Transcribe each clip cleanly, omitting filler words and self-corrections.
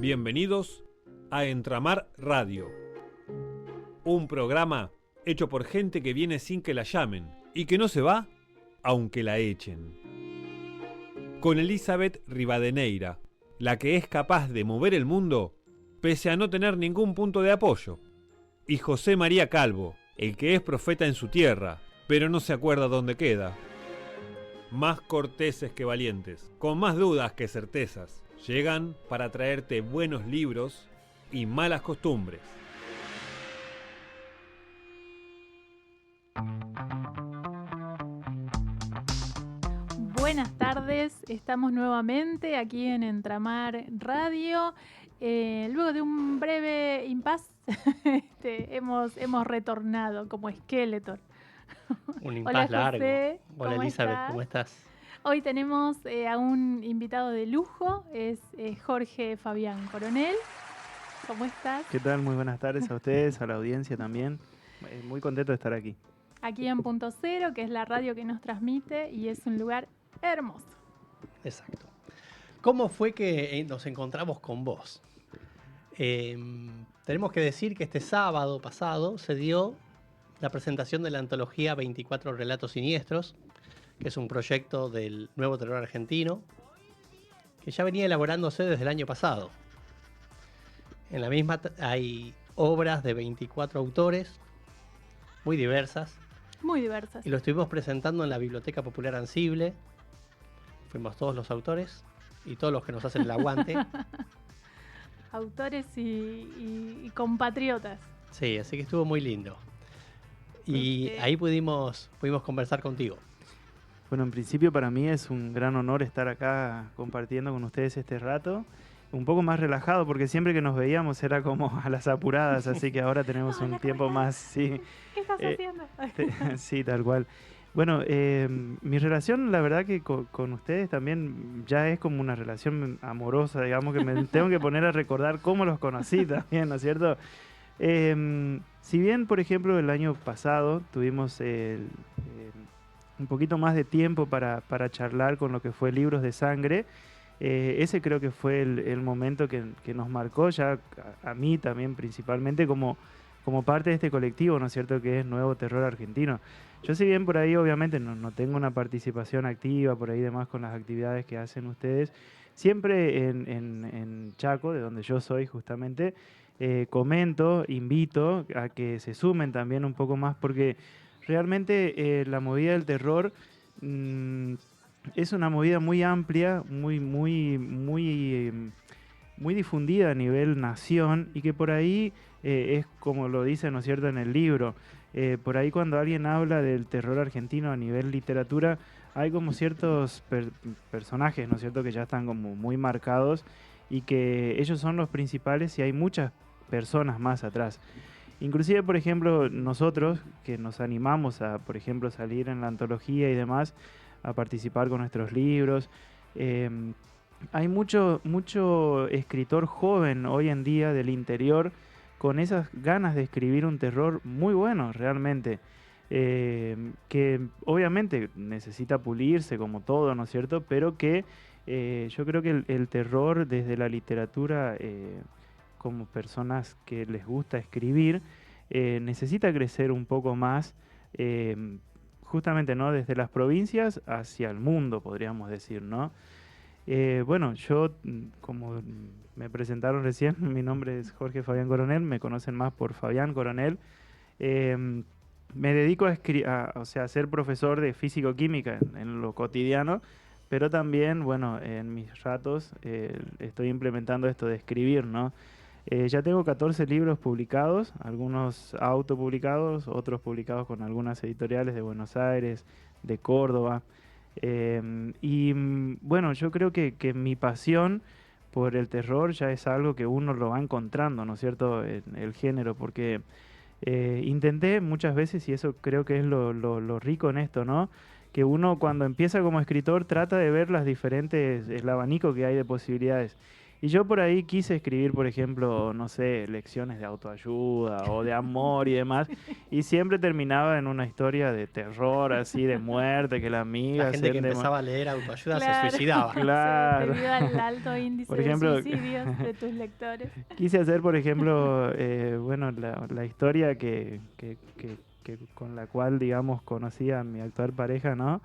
Bienvenidos a Entramar Radio, un programa hecho por gente que viene sin que la llamen y que no se va aunque la echen. Con Elizabeth Rivadeneira, la que es capaz de mover el mundo pese a no tener ningún punto de apoyo, y José María Calvo, el que es profeta en su tierra, pero no se acuerda dónde queda. Más corteses que valientes, con más dudas que certezas, llegan para traerte buenos libros y malas costumbres. Buenas tardes, estamos nuevamente aquí en Entramar Radio. Luego de un breve impasse, hemos retornado como Skeletor. Un impasse largo. José, Hola Elizabeth, ¿cómo estás? Hoy tenemos a un invitado de lujo, es Jorge Fabián Coronel. ¿Cómo estás? ¿Qué tal? Muy buenas tardes a ustedes, a la audiencia también. Muy contento de estar aquí. Aquí en Punto Cero, que es la radio que nos transmite y es un lugar hermoso. Exacto. ¿Cómo fue que nos encontramos con vos? Tenemos que decir que este sábado pasado se dio la presentación de la antología 24 Relatos Siniestros, que es un proyecto del nuevo terror argentino, que ya venía elaborándose desde el año pasado. En la misma hay obras de 24 autores, muy diversas. Muy diversas. Y lo estuvimos presentando en la Biblioteca Popular Ansible. Fuimos todos los autores y todos los que nos hacen el aguante. Autores y compatriotas. Sí, así que estuvo muy lindo. Y ahí pudimos conversar contigo. Bueno, en principio para mí es un gran honor estar acá compartiendo con ustedes este rato. Un poco más relajado, porque siempre que nos veíamos era como a las apuradas, así que ahora tenemos un tiempo más. Sí. ¿Qué estás haciendo? Sí, tal cual. Bueno, mi relación, la verdad que con ustedes también ya es como una relación amorosa, digamos, que me tengo que poner a recordar cómo los conocí también, ¿no es cierto? Si bien, por ejemplo, el año pasado tuvimos un poquito más de tiempo para charlar con lo que fue Libros de Sangre, ese creo que fue el momento que nos marcó ya a mí también principalmente como parte de este colectivo, ¿no es cierto?, que es Nuevo Terror Argentino. Yo si bien por ahí obviamente no tengo una participación activa por ahí demás con las actividades que hacen ustedes, siempre en Chaco, de donde yo soy justamente, comento, invito a que se sumen también un poco más porque realmente la movida del terror es una movida muy amplia, muy difundida a nivel nación y que por ahí es como lo dice, ¿no es cierto?, en el libro. Por ahí cuando alguien habla del terror argentino a nivel literatura, hay como ciertos personajes, ¿no es cierto?, que ya están como muy marcados y que ellos son los principales y hay muchas personas más atrás. Inclusive, por ejemplo, nosotros que nos animamos a, por ejemplo, salir en la antología y demás, a participar con nuestros libros, hay mucho escritor joven hoy en día del interior con esas ganas de escribir un terror muy bueno realmente, que obviamente necesita pulirse como todo, ¿no es cierto? Pero que yo creo que el terror desde la literatura, como personas que les gusta escribir, necesita crecer un poco más, justamente, ¿no?, desde las provincias hacia el mundo, podríamos decir, ¿no? Bueno, yo, como me presentaron recién, mi nombre es Jorge Fabián Coronel, me conocen más por Fabián Coronel. Me dedico a ser profesor de físico-química en lo cotidiano, pero también, bueno, en mis ratos estoy implementando esto de escribir, ¿no? Ya tengo 14 libros publicados, algunos autopublicados, otros publicados con algunas editoriales de Buenos Aires, de Córdoba. Bueno, yo creo que mi pasión por el terror ya es algo que uno lo va encontrando, ¿no es cierto?, en el género, porque intenté muchas veces, y eso creo que es lo rico en esto, ¿no?, que uno cuando empieza como escritor trata de ver las diferentes, el abanico que hay de posibilidades. Y yo por ahí quise escribir, por ejemplo, no sé, lecciones de autoayuda o de amor y demás, y siempre terminaba en una historia de terror, así, de muerte, que la La amiga gente que se empezaba a leer autoayuda se Claro, suicidaba. Claro. sí, debido al alto índice Por de ejemplo, suicidios de tus lectores. quise hacer, por ejemplo, bueno, la historia que con la cual, digamos, conocí a mi actual pareja, ¿no?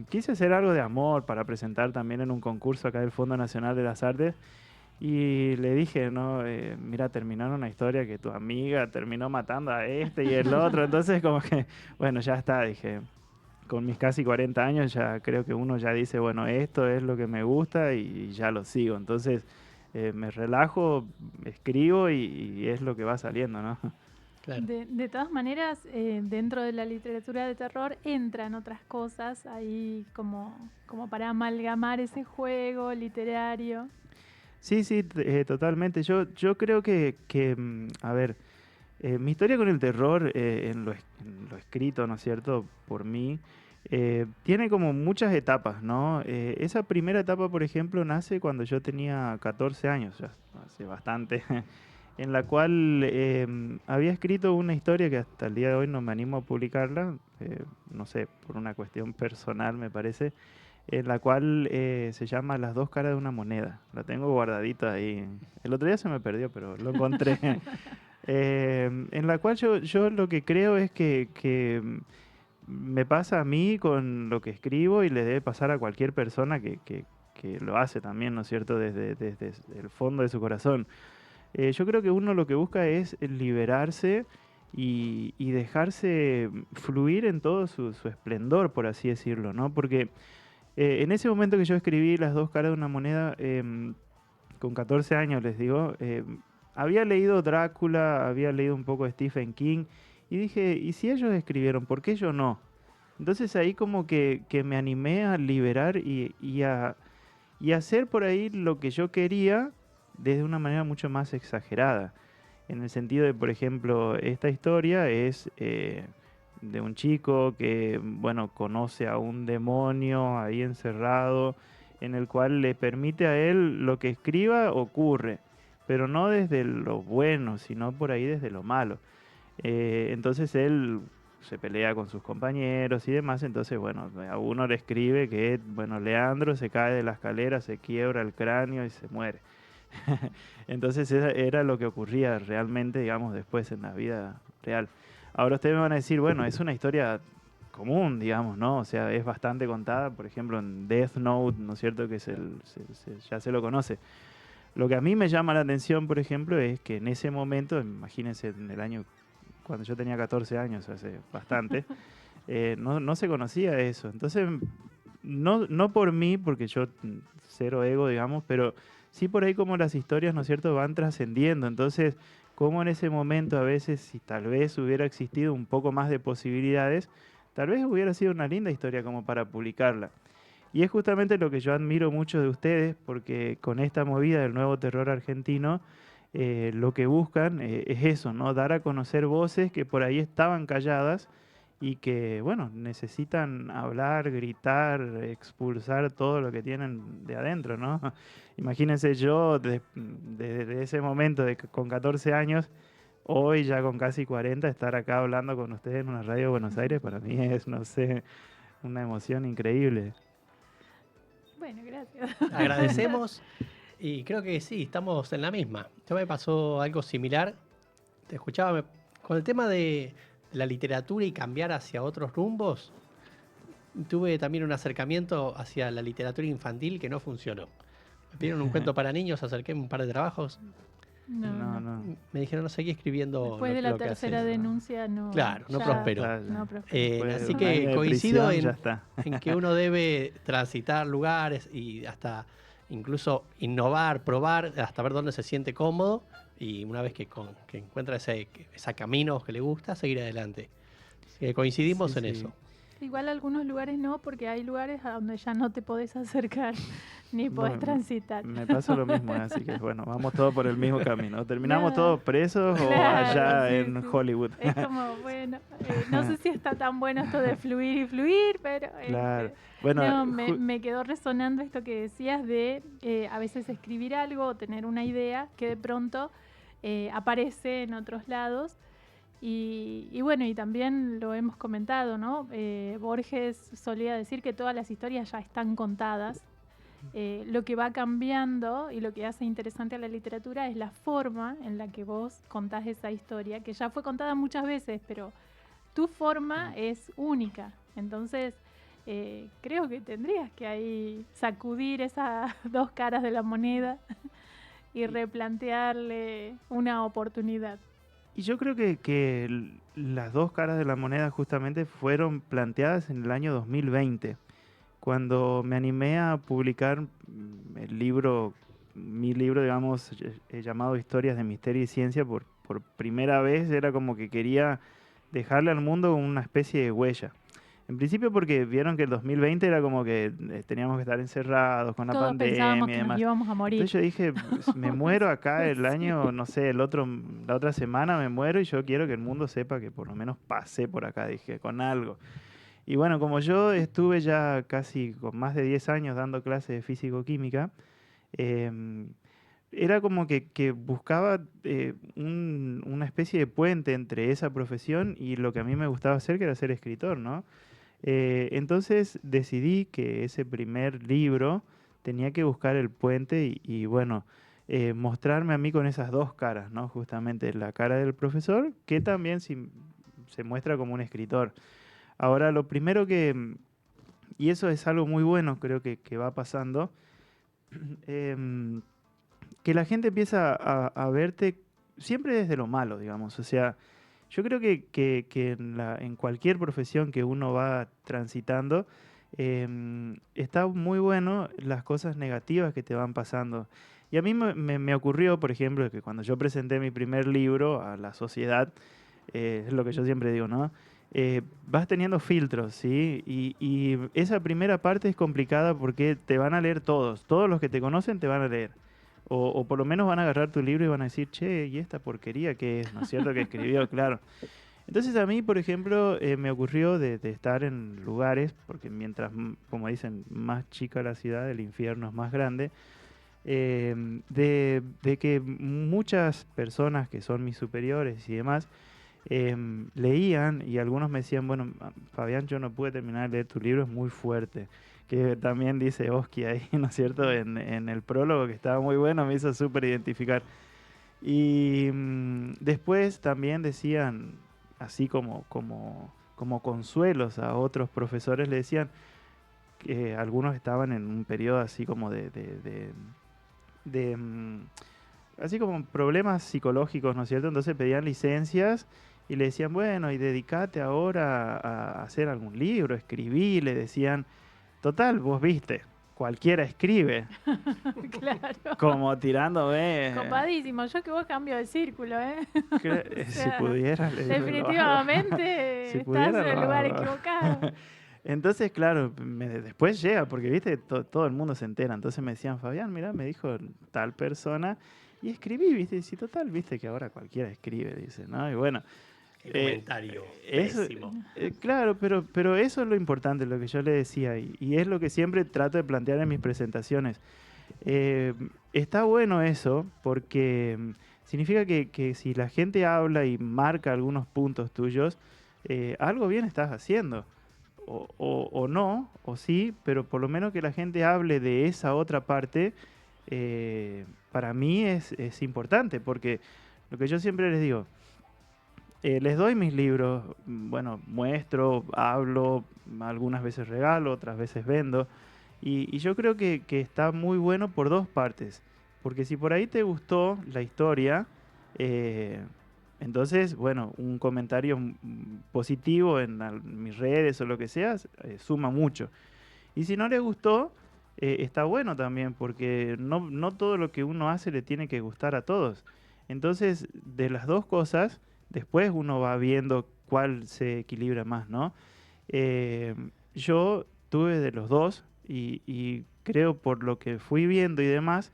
Quise hacer algo de amor para presentar también en un concurso acá del Fondo Nacional de las Artes. Y le dije, no, mira, terminaron una historia que tu amiga terminó matando a este y el otro. Entonces, como que, bueno, ya está, dije, con mis casi 40 años ya creo que uno ya dice, bueno, esto es lo que me gusta y ya lo sigo. Entonces, me relajo, escribo y es lo que va saliendo, ¿no? Claro. De todas maneras, dentro de la literatura de terror entran otras cosas ahí como para amalgamar ese juego literario. Sí, sí, totalmente. Yo creo a ver, mi historia con el terror en lo escrito, ¿no es cierto?, por mí, tiene como muchas etapas, ¿no? Esa primera etapa, por ejemplo, nace cuando yo tenía 14 años, ya hace bastante, en la cual había escrito una historia que hasta el día de hoy no me animo a publicarla, no sé, por una cuestión personal me parece, en la cual se llama Las dos caras de una moneda. La tengo guardadita ahí. El otro día se me perdió, pero lo encontré. En la cual yo lo que creo es que me pasa a mí con lo que escribo y le debe pasar a cualquier persona que lo hace también, ¿no es cierto?, desde el fondo de su corazón. Yo creo que uno lo que busca es liberarse y dejarse fluir en todo su esplendor, por así decirlo, ¿no? Porque en ese momento que yo escribí Las dos caras de una moneda, con 14 años les digo, había leído Drácula, había leído un poco de Stephen King y dije, ¿y si ellos escribieron, por qué yo no? Entonces ahí como que me animé a liberar y hacer por ahí lo que yo quería desde una manera mucho más exagerada. En el sentido de, por ejemplo, esta historia es de un chico que, bueno, conoce a un demonio ahí encerrado, en el cual le permite a él lo que escriba ocurre, pero no desde lo bueno, sino por ahí desde lo malo. Entonces él se pelea con sus compañeros y demás, entonces, bueno, a uno le escribe que, bueno, Leandro se cae de la escalera, se quiebra el cráneo y se muere. Entonces era lo que ocurría realmente, digamos, después en la vida real. Ahora ustedes me van a decir, bueno, es una historia común, digamos, ¿no? O sea, es bastante contada, por ejemplo, en Death Note, ¿no es cierto? Que ya se lo conoce. Lo que a mí me llama la atención, por ejemplo, es que en ese momento, imagínense en el año, cuando yo tenía 14 años, hace bastante, no se conocía eso. Entonces, no por mí, porque yo cero ego, digamos, pero sí por ahí como las historias, ¿no es cierto?, van trascendiendo. Entonces, como en ese momento a veces, si tal vez hubiera existido un poco más de posibilidades, tal vez hubiera sido una linda historia como para publicarla. Y es justamente lo que yo admiro mucho de ustedes, porque con esta movida del nuevo terror argentino, lo que buscan es eso, ¿no? Dar a conocer voces que por ahí estaban calladas y que, bueno, necesitan hablar, gritar, expulsar todo lo que tienen de adentro, ¿no? Imagínense yo desde ese momento, con 14 años, hoy ya con casi 40, estar acá hablando con ustedes en una radio de Buenos Aires, para mí es, no sé, una emoción increíble. Bueno, gracias. Agradecemos y creo que sí, estamos en la misma. Yo me pasó algo similar. Te escuchaba con el tema de la literatura y cambiar hacia otros rumbos. Tuve también un acercamiento hacia la literatura infantil que no funcionó. Me pidieron un cuento para niños, acerqué un par de trabajos. No. Me dijeron, no seguí escribiendo Después de la tercera denuncia no. Claro, no ya prosperó. no prosperó. Así un que año de coincido prisión, ya está. en que uno debe transitar lugares y hasta incluso innovar, probar, hasta ver dónde se siente cómodo y una vez que encuentra ese camino que le gusta, seguir adelante. Así que coincidimos Sí, en sí. eso. Igual algunos lugares no, porque hay lugares a donde ya no te podés acercar ni podés Bueno, transitar. me pasa lo mismo, así que bueno, vamos todos por el mismo camino. ¿Terminamos Nada. todos presos o Claro, allá sí, en sí. Hollywood? Es como, bueno, no sé si está tan bueno esto de fluir y fluir, pero Claro. Bueno, no, me quedó resonando esto que decías de a veces escribir algo o tener una idea que de pronto aparece en otros lados. Y bueno, y también lo hemos comentado, ¿no? Borges solía decir que todas las historias ya están contadas. Lo que va cambiando y lo que hace interesante a la literatura es la forma en la que vos contás esa historia, que ya fue contada muchas veces, pero tu forma es única. Entonces, creo que tendrías que ahí sacudir esas dos caras de la moneda y replantearle una oportunidad. y yo creo que las dos caras de la moneda justamente fueron planteadas en el año 2020, cuando me animé a publicar mi libro, digamos, llamado Historias de Misterio y Ciencia. Por primera vez era como que quería dejarle al mundo una especie de huella. En principio porque vieron que el 2020 era como que teníamos que estar encerrados con la Todos pensábamos pandemia y que nos demás. íbamos a morir. Entonces yo dije, pues, me muero acá el Sí. año, no sé, la otra semana me muero y yo quiero que el mundo sepa que por lo menos pasé por acá, dije, con algo. Y bueno, como yo estuve ya casi con más de 10 años dando clases de físico-química, em, era como que buscaba una especie de puente entre esa profesión y lo que a mí me gustaba hacer, que era ser escritor, ¿no? Entonces decidí que ese primer libro tenía que buscar el puente y bueno, mostrarme a mí con esas dos caras, ¿no? Justamente la cara del profesor, que también se muestra como un escritor. Ahora, lo primero y eso es algo muy bueno, creo que va pasando, em, que la gente empieza a verte siempre desde lo malo, digamos. O sea, yo creo que en cualquier profesión que uno va transitando, está muy bueno las cosas negativas que te van pasando. Y a mí me ocurrió, por ejemplo, que cuando yo presenté mi primer libro a la sociedad, es lo que yo siempre digo, ¿no? Vas teniendo filtros, ¿sí? Y esa primera parte es complicada porque te van a leer todos los que te conocen te van a leer. O por lo menos van a agarrar tu libro y van a decir, che, ¿y esta porquería qué es? ¿No es cierto que escribió? Claro. Entonces a mí, por ejemplo, me ocurrió de estar en lugares, porque mientras, como dicen, más chica la ciudad, el infierno es más grande, de que muchas personas que son mis superiores y demás, leían y algunos me decían, bueno, Fabián, yo no pude terminar de leer tu libro, es muy fuerte. Que también dice Oski ahí, ¿no es cierto? En el prólogo, que estaba muy bueno, me hizo súper identificar. Y después también decían, así como consuelos a otros profesores, le decían que algunos estaban en un periodo así como así como problemas psicológicos, ¿no es cierto? Entonces pedían licencias y le decían, bueno, y dedicate ahora a hacer algún libro, escribí, le decían, total, vos viste, cualquiera escribe, Claro. como tirándome. Copadísimo, yo que vos cambio de círculo, ¿eh? O Si sea, pudiera, le digo, lo hago. definitivamente Si estás pudiera, en el lo lugar hago. equivocado. Entonces, claro, después llega, porque viste, todo el mundo se entera. Entonces me decían, Fabián, mira, me dijo tal persona, y escribí, viste, y si total, viste que ahora cualquiera escribe, dice, ¿no? Y bueno, Qué comentario eso, pésimo. claro, pero eso es lo importante, lo que yo le decía, y es lo que siempre trato de plantear en mis presentaciones. Está bueno eso, porque significa que si la gente habla y marca algunos puntos tuyos, algo bien estás haciendo. O no, o sí, pero por lo menos que la gente hable de esa otra parte, para mí es importante, porque lo que yo siempre les digo, les doy mis libros, bueno, muestro, hablo, algunas veces regalo, otras veces vendo, y yo creo que está muy bueno por dos partes, porque si por ahí te gustó la historia, entonces, bueno, un comentario positivo en mis redes o lo que sea, suma mucho. Y si no les gustó, está bueno también, porque no todo lo que uno hace le tiene que gustar a todos. Entonces, de las dos cosas, después uno va viendo cuál se equilibra más, ¿no? Yo tuve de los dos y creo por lo que fui viendo y demás,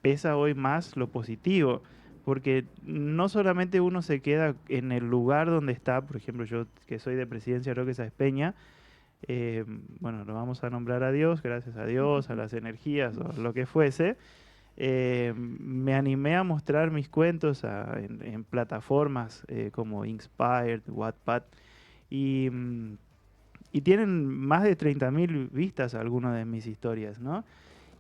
pesa hoy más lo positivo, porque no solamente uno se queda en el lugar donde está, por ejemplo, yo que soy de Presidencia Roque Sáenz Peña, bueno, lo vamos a nombrar a Dios, gracias a Dios, a las energías o lo que fuese. Me animé a mostrar mis cuentos en plataformas como Inspired, Wattpad, y, y tienen más de 30.000 vistas algunas de mis historias, ¿no?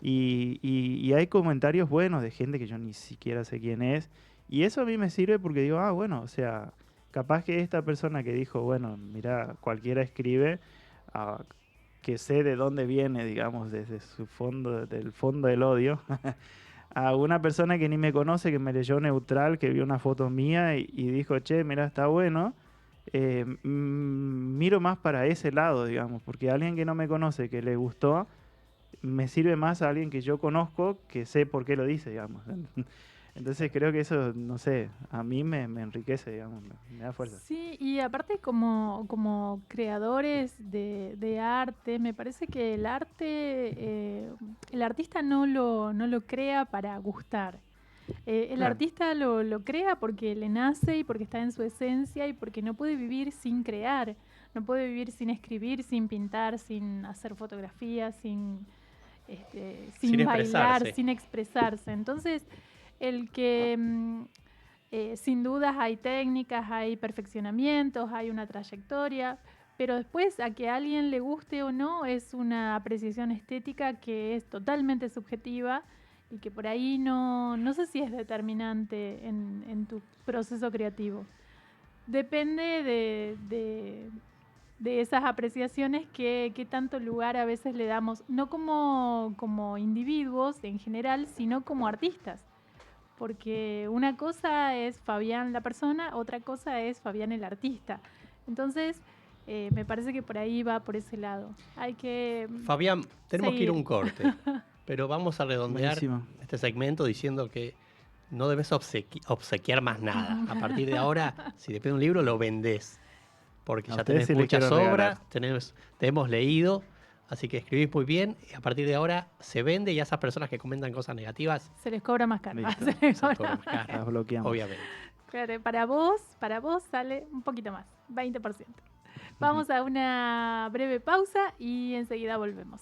Y hay comentarios buenos de gente que yo ni siquiera sé quién es, y eso a mí me sirve porque digo, bueno, o sea, capaz que esta persona que dijo, bueno, mira, cualquiera escribe, que sé de dónde viene, digamos, desde su fondo, del fondo del odio, a una persona que ni me conoce, que me leyó neutral, que vio una foto mía y dijo, che, mira, está bueno, miro más para ese lado, digamos, porque alguien que no me conoce, que le gustó, me sirve más a alguien que yo conozco, que sé por qué lo dice, digamos. Entonces creo que eso, no sé, a mí me enriquece, digamos, me da fuerza. Sí, y aparte como creadores de arte, me parece que el arte, el artista no lo crea para gustar. El Claro. artista lo crea porque le nace y porque está en su esencia y porque no puede vivir sin crear, no puede vivir sin escribir, sin pintar, sin hacer fotografías, sin Sin bailar, expresarse. sin expresarse. Entonces, el que sin dudas hay técnicas, hay perfeccionamientos, hay una trayectoria, pero después a que a alguien le guste o no es una apreciación estética que es totalmente subjetiva y que por ahí no sé si es determinante en tu proceso creativo. Depende de esas apreciaciones que tanto lugar a veces le damos, no como individuos en general, sino como artistas. Porque una cosa es Fabián la persona, otra cosa es Fabián el artista. Entonces, me parece que por ahí va por ese lado. Hay que Fabián, tenemos que ir a un seguir. corte, pero vamos a redondear Buenísimo. este segmento diciendo que no debes obsequiar más nada. A partir de ahora, si te pide un libro, lo vendés. Porque A ya ustedes tenés sí les muchas quiero obras, regalar. te hemos leído, así que escribís muy bien. Y a partir de ahora se vende y a esas personas que comentan cosas negativas Se les cobra más caro. Listo. Se les se cobra cobra más más caro, Las bloqueamos. obviamente. Claro, para vos sale un poquito más, 20%. Vamos a una breve pausa y enseguida volvemos.